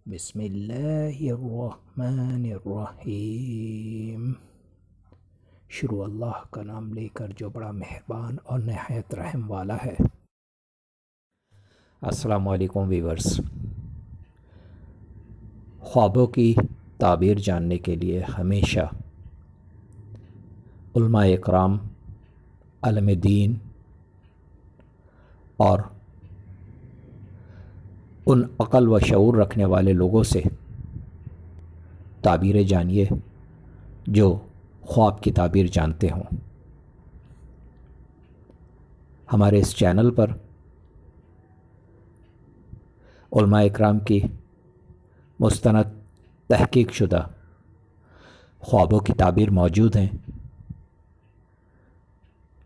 بسم اللہ الرحمن الرحیم۔ شروع اللہ کا نام لے کر جو بڑا مہربان اور نہایت رحم والا ہے۔ السلام علیکم ویورز۔ خوابوں کی تعبیر جاننے کے لیے ہمیشہ علماء اکرام، عالم دین اور ان عقل و شعور رکھنے والے لوگوں سے تعبیریں جانیے جو خواب کی تعبیر جانتے ہوں۔ ہمارے اس چینل پر علماء اکرام کی مستند تحقیق شدہ خوابوں کی تعبیر موجود ہیں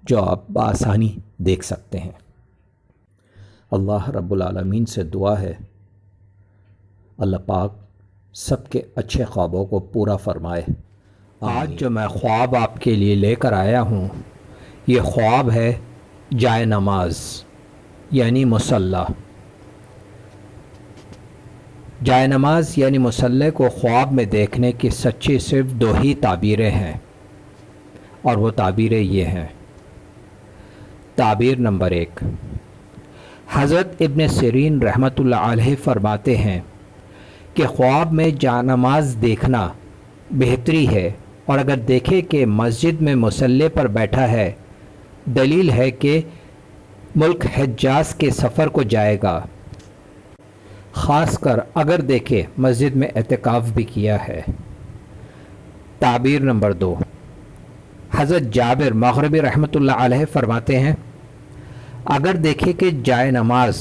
جو آپ بآسانی دیکھ سکتے ہیں۔ اللہ رب العالمین سے دعا ہے اللہ پاک سب کے اچھے خوابوں کو پورا فرمائے۔ آج جو میں خواب آپ کے لیے لے کر آیا ہوں، یہ خواب ہے جائے نماز یعنی مصلی۔ جائے نماز یعنی مصلی کو خواب میں دیکھنے کی سچی صرف دو ہی تعبیریں ہیں، اور وہ تعبیریں یہ ہیں۔ تعبیر نمبر 1، حضرت ابن سیرین رحمۃ اللہ علیہ فرماتے ہیں کہ خواب میں جائے نماز دیکھنا بہتری ہے، اور اگر دیکھے کہ مسجد میں مصلی پر بیٹھا ہے، دلیل ہے کہ ملک حجاز کے سفر کو جائے گا، خاص کر اگر دیکھے مسجد میں اعتکاف بھی کیا ہے۔ تعبیر نمبر 2، حضرت جابر مغربی رحمۃ اللہ علیہ فرماتے ہیں اگر دیکھے کہ جائے نماز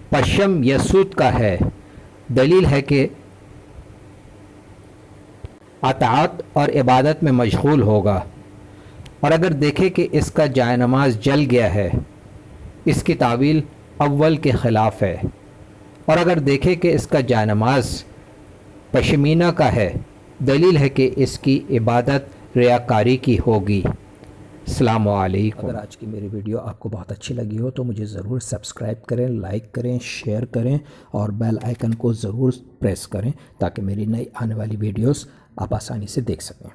پشم یا سود کا ہے، دلیل ہے کہ اطاعت اور عبادت میں مشغول ہوگا، اور اگر دیکھے کہ اس کا جائے نماز جل گیا ہے، اس کی تعویل اول کے خلاف ہے، اور اگر دیکھے کہ اس کا جائے نماز پشمینہ کا ہے، دلیل ہے کہ اس کی عبادت ریاکاری کی ہوگی۔ السلام علیکم۔ اگر آج کی میری ویڈیو آپ کو بہت اچھی لگی ہو تو مجھے ضرور سبسکرائب کریں، لائک کریں، شیئر کریں اور بیل آئیکن کو ضرور پریس کریں تاکہ میری نئی آنے والی ویڈیوز آپ آسانی سے دیکھ سکیں۔